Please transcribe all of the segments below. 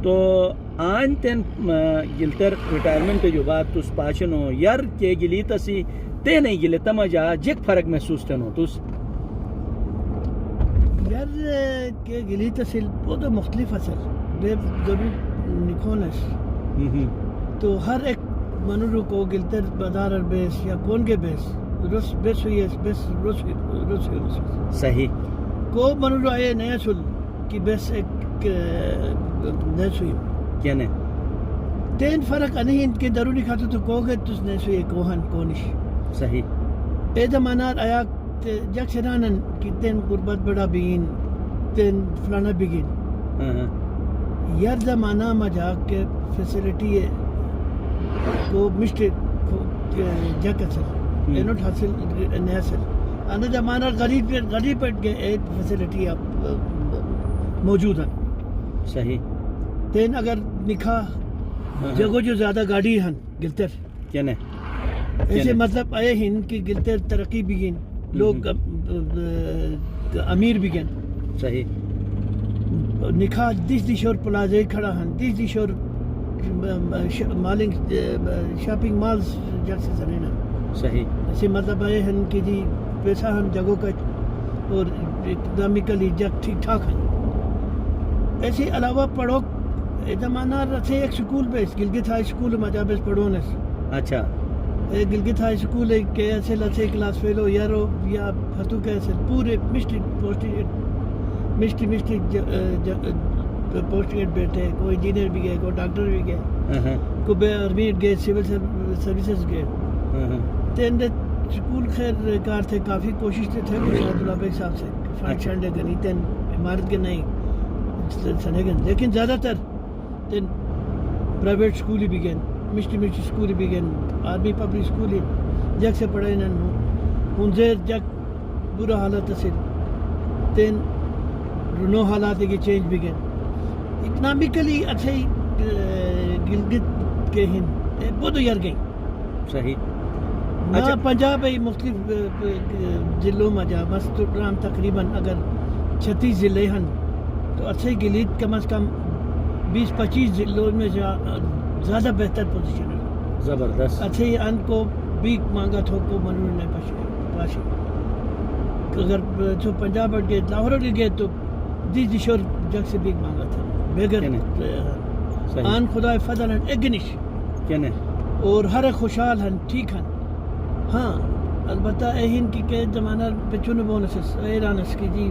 تو آن تین گلتر ریٹائرمنٹ جو بات تس پاشنو یار کے گلی تسی تے نہیں گلے تما جا جک فرق محسوس تنو تس یار کے گلی تسل بہت مختلف اصل بے ضرور نکونس تو ہر ایک منورو کو گلتر بدار بیس یا کون کے بیس رس بیس ہوئی ہے بیس رس ہوئی صحیح کو منورو آئے نیا سل کہ بیس ایک نیس ہوئی کیا نے تین فرق نہیں ان کے ضروری کھاتو تو کو گئے تس نیس ہوئی کوہن کونش صحیح ایدہ منار آیا جگ سرانن کہ تین قربت بڑا بگین تین فلانا بگین یار زمانہ مجا کے فیسیلیٹی ہے کو مشتے جگ اصل اینوٹ حاصل نیاسل آنا زمانہ غریب پیٹ گئے ایک فیسیلیٹی اب موجود ہیں صحیح تین اگر نکاح جگو جو زیادہ گاڑی ہیں گلتر کیا نے ایسے مطلب آئے ہیں کہ گلتر ترقی بگین لوگ امیر بگن صحیح نکاح دیس دیشور پلازے کھڑا ہیں دیس دیشور مالنگ شاپنگ مالز جگ سے سنینا صحیح ایسے مطلب آئے ہیں کہ جی پیسہ ہم جگہوں کا اور اکنامیکلی جگ ٹھیک ٹھاک ہیں ایسے علاوہ پڑھو زمانہ رسے ایک سکول بیس گلگت ہائی سکول مجا بیس پڑھونس اچھا گلگت ہائی سکول کے ایسے لسے کلاس فیلو یارو یا فتو کے ایسے پورے مشتی پوسٹ گیٹ بیٹھے کوئی انجینئر بھی گئے کوئی ڈاکٹر بھی گئے کوئی بے ارمیٹ گئے سول سروسز گئے تین سکول خیر کار تھے کافی کوشش تھے شاہد اللہ بیگ صاحب سے فائٹ شانڈے گنی تین عمارت کے نہیں سنے گن لیکن زیادہ تر تین پرائیویٹ سکول ہی بھی گئے مشتی سکول بھی گئے آرمی پبلک سکول ہی جگ سے پڑھے انزیر جگ برا حالت سے تین رنو حالات کی چینج بھی گئے اکنامیکلی اچھے گلگت کے ہن بہت یار گئی صحیح اچھا پنجاب ہے مختلف ضلعوں میں جا مسترام تقریباً اگر 36 ضلع ہیں تو اچھے گلیت کم از کم 20-25 ضلعوں میں جا زیادہ بہتر پوزیشن ہے زبردست اچھے ان کو بھی مانگا تھو کو منور نے پاشی اگر جو پنجاب اٹھ گئے لاہور اٹھ گئے تو دیس دیشور جگ سے بھی مانگا تھا بغیر آن خدا فضل ہیں اگنش کیا اور ہر خوشحال ہیں ٹھیک ہیں ہاں البتہ اہین کی کہ زمانہ پچھونے بونس ایرانس کی جی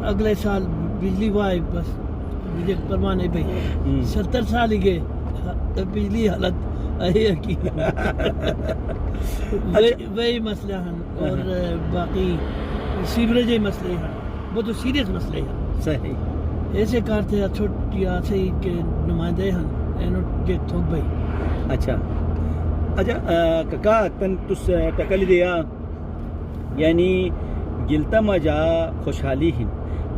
اگلے سال بجلی وائے بس بجلی پروانے پہ 70 سال ہی گئے بجلی حالت ہے کی وہی مسئلہ ہیں اور باقی سیوریج مسئلے ہیں وہ تو سیریس مسئلے ہیں صحیح ایسے کار تھے چھوٹیا سے کے نمائندے ہیں اینو جیک تھوک بھائی اچھا ککا تن تس ٹکل دیا یعنی گلتا مجا خوشحالی ہن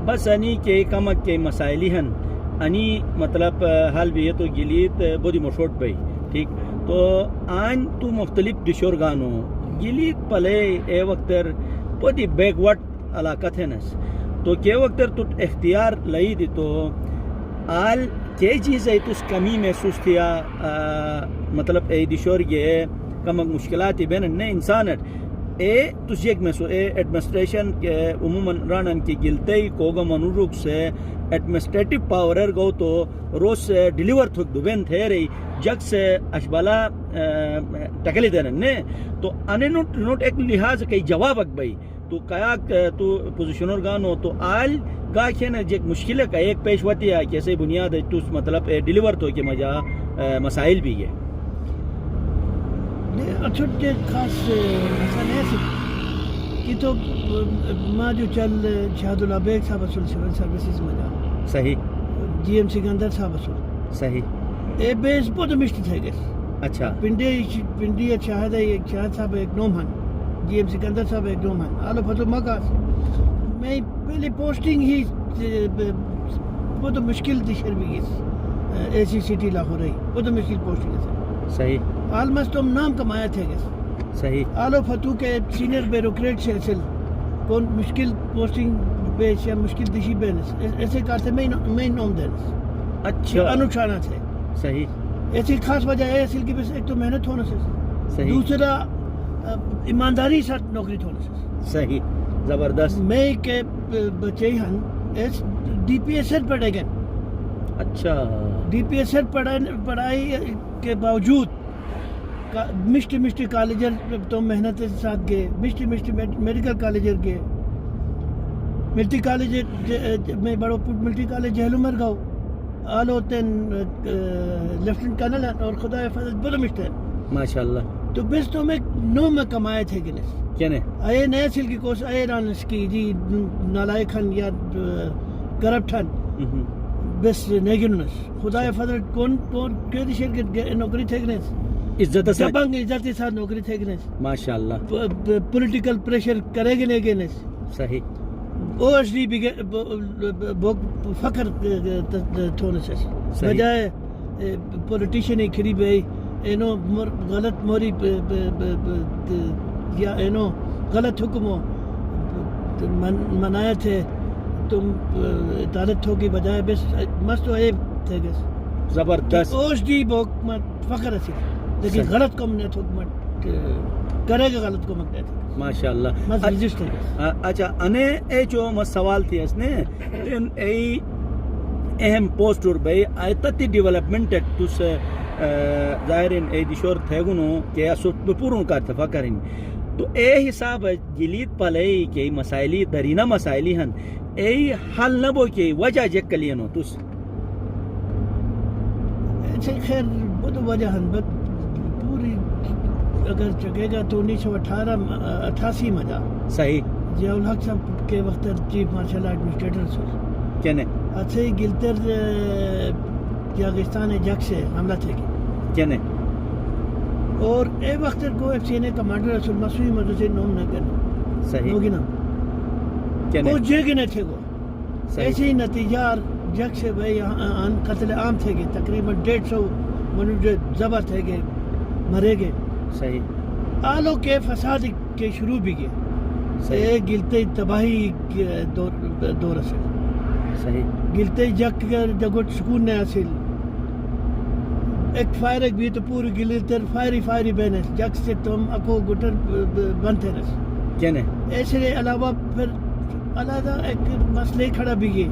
بس انی کے کمک کے مسائلی ہن انی مطلب حال بھی ہے تو گلیت بودی مشوٹ بھائی ٹھیک تو آن تو مختلف دشور گانو گلیت پلے اے وقتر بودی بیک ورڈ علاقہ تھے نس تو کے وقتر تو اختیار لئی دی تو آل کے چیز ہے تو اس کمی محسوس تھیا مطلب اے دشور یہ کمک مشکلات بین نے انسانت اے تس یک محسوس اے ایڈمنسٹریشن کے عموماً رانن کی گلتے کوگا منوروک سے ایڈمنسٹریٹو پاورر گو تو روز سے ڈیلیور تھک دوبین تھے رہی جگ سے اشبالا ٹکلی دینا نے تو انے نوٹ ایک لحاظ کئی جواب اک بھائی تو کیاک تو پوزیشنر گانو تو آل گا کھینا جیک مشکل کا ایک پیش ہوتی ہے کیسے بنیاد ہے تو مطلب ڈیلیور تو کہ مجا مسائل بھی ہے اچھا کے خاص مسئلہ ہے کہ تو ماں جو چل شہد اللہ بیگ صاحب اصول سیول سروسز میں جا صحیح جی ایم سکندر صاحب اصول صحیح اے بیس بہت مشت تھے گئے اچھا پنڈی شاہد ہے شاہد صاحب ایک نوم ہیں جی ایم سکندر صاحب ایک نوم ہیں آلو فتو مکاس میں پہلے پوسٹنگ ہی بہت مشکل دشر بھی گئی اے سی سٹی لاہور رہی بہت مشکل پوسٹنگ ہے صحیح آلمسٹ ہم نام کمایا تھے گئے صحیح آلو فتو کے سینئر بیروکریٹ سے اصل کون مشکل پوسٹنگ بیس یا مشکل دشی بینس ایسے کار سے میں نوم دینس اچھا انوچانا تھے. صحیح ایسی خاص وجہ ہے اصل کی بس ایک تو محنت ہونے سے, صحیح دوسرا ایمانداری ساتھ نوکری ہونے سے. صحیح زبردست. میں کہ بچے ہن ڈی پی ایس ایل پڑھے گئے. اچھا ڈی پی ایس ایل پڑھائی کے باوجود مشٹی کالجر تو محنت کے ساتھ گئے, مشٹی میڈیکل کالجر گئے, ملٹی کالج میں بڑو پٹ ملٹی کالج جہلمر گاؤ آلو تین لیفٹنٹ کرنل اور خدا فضل بڑا مشتے ہیں ماشاء اللہ. تو بس تو میں نو میں کمائے تھے گنس کیا آئے نئے سل کی کوس آئے رانس کی جی نالائق ہن یا کرپٹ ہن بس نیگنس خدا فضل کون کے شیر کے نوکری تھے گنس عزت سے جبنگ عزت کے ساتھ نوکری تھے گنس ماشاء اللہ. پولیٹیکل پریشر کرے گے نہیں گنس صحیح او ایس ڈی فخر تھونے سے بجائے پولیٹیشین کھری بھائی اینو غلط موری یا اینو غلط حکموں منائے تھے تم عدالت ہو کی بجائے بس مست و عیب تھے گے زبردست. او ایس ڈی فخر اسی لیکن غلط کو منت حکومت کرے گا غلط کو مکتے تھے ماشاء اللہ. مست رجسٹر اچھا انے اے جو مس سوال تھی اس نے ان اے اہم پوسٹ اور بے ایتتی ڈیولپمنٹ تس ظاہرین اے دیشور تھے گنو کہ اسو پورن کا تفکرین تو اے حساب جلید پلے کہ مسائلی درینا مسائلی ہن اے حل نہ بو کہ وجہ جکلینو تس اچھا خیر وہ تو وجہ ہن بت پوری اگر چکے گا تو 1988 میں جا صحیح ضیاء الحق صاحب کے وقت چیف مارشل ایڈمنسٹریٹر سر کہنے اچھے گلتر یاگستان جگ سے حملہ تھے گی کہنے اور اے وقت کو ایف سی نے کمانڈر رسول مسوی مدرسے نوم نہ کرنا صحیح ہوگی نا کہنے وہ جگہ نہ تھے وہ صحیح ایسے ہی نتیجہ جگ سے بھائی قتل عام تھے گی تقریباً 150 منوجے ذبح تھے گئے مرے گئے صحیح آلو کے فساد کے شروع بھی گئے صحیح گلتے تباہی دور سے صحیح گلتے جگ جگٹ سکون نے حاصل ایک فائر ایک بھی تو پوری گلتر فائری بینس جگ سے تم اکو گٹر بنتے رس کہنے ایسے علاوہ پھر علیحدہ ایک مسئلے کھڑا بھی گئے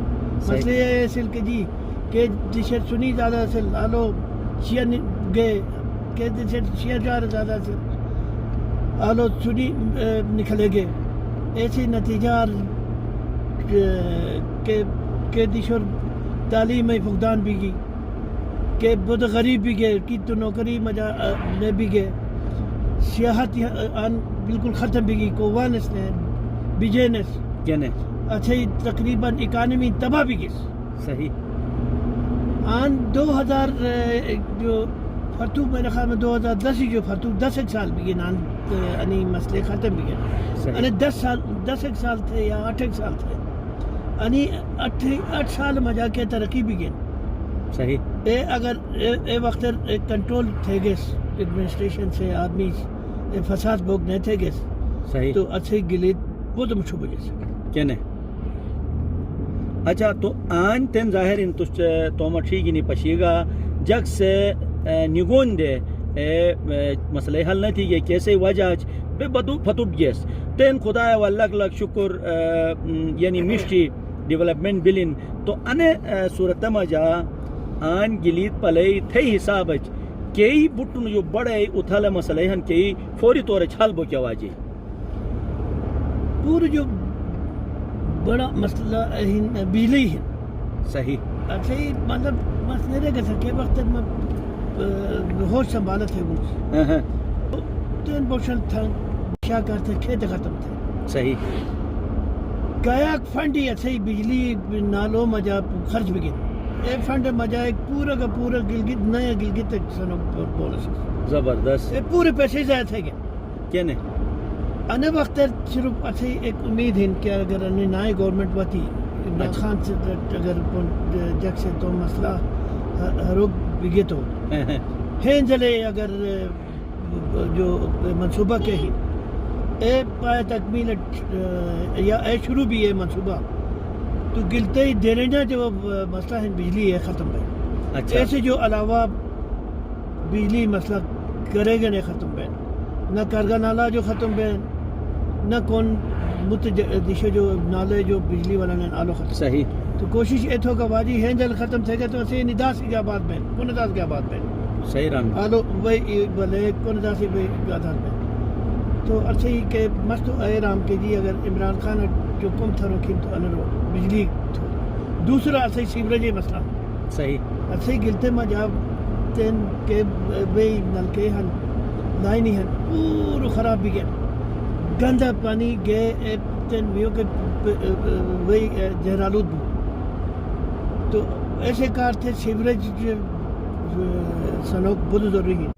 مسئلے یہ اصل کہ جی کہ جسے سنی زیادہ اصل آلو شیعہ گئے کہ جسے شیعہ جار زیادہ اصل آلو سنی نکلے گئے ایسی نتیجہ کہ دیشور تعلیم میں فقدان بھی گئی کہ بہت غریب بھی گئے کی تو نوکری میں بھی گئے سیاحت بالکل ختم بھی گئی کووانس نے بجینس کہنے اچھا تقریباً اکانومی تباہ بھی گئی صحیح آن 2000 جو فرتو میرے خیال میں 2010 جو فرتو 10 ایک سال بھی گئے نان یعنی مسئلے ختم بھی گئے یعنی 10 ایک سال تھے یا 8 ایک سال تھے یعنی 8 سال میں جا کے ترقی بھی گئے صحیح اے اگر اے وقت کنٹرول تھے گئے ایڈمنسٹریشن سے آدمی فساد بوگ نہیں تھے گئے صحیح تو اچھے گلے بہت مشہور بجے سے کہنے اچھا تو آن تین ظاہر ان تو مٹھی نہیں پشی گا جگ سے نگون دے مسئلہ حل نہ تھی گئے کیسے وجہ بے بدو فتوٹ گیس تین خدا واللہ شکر یعنی مشتی ڈیولپمنٹ بلین تو انے صورت مجا آن گلید پلے تھے حساب کئی بٹن جو بڑے اتھال مسئلہ ہن کئی فوری طور چھال بو کیا واجی پورا جو بڑا مسئلہ بجلی ہے صحیح اچھا ہی مطلب مسئلہ رہ گا سکے وقت میں ہوش سنبھالا تھے وہ تین بوشن تھا کیا کرتے کھیت ختم تھے صحیح کایاک فنڈ ہی اچھا ہی بجلی نالوں مجا خرچ بھی گئے ایک فنڈ مجا ایک پورا کا پورا گلگت نیا گلگت تک سنو بولس زبردست پورے پیسے ضائع تھے گئے کہنے انا وقت صرف اچھی ایک امید ہے کہ اگر نئی گورنمنٹ واتی عمران خان سے اگر جگ سے تو مسئلہ روک بگے تو ہیں جلے اگر جو منصوبہ کے ہی اے پائے تکمیل یا اے شروع بھی ہے منصوبہ تو گلتے ہی دیرینہ جو مسئلہ ہے بجلی ہے ختم ہے اچھا ایسے جو علاوہ بجلی مسئلہ کرے گا نہیں ختم بین نہ کرگا نالا جو ختم بین نہ کون متدشے جو نالے جو بجلی والا نے آلو ختم صحیح تو کوشش یہ تھو کہ واجی ہینجل ختم تھے گا تو اسے نداس کی بات بین کون نداس کی بات بین صحیح رنگ آلو وہی بلے کون نداس کی بات بین تو اچھا ہی کہ مست اے رام کے جی اگر عمران خان جو کم تھا روکیم تو انرو بجلی تھو دوسرا اچھا ہی سیوریج مسئلہ صحیح اچھا ہی گلتے میں جاب تین کے بے نلکے ہن لائنی ہن پورو خراب بھی گیا گندا پانی گئے تین ویو کے وہی جہرالود بھی تو ایسے کار تھے سیوریج سنوک بہت ضروری ہے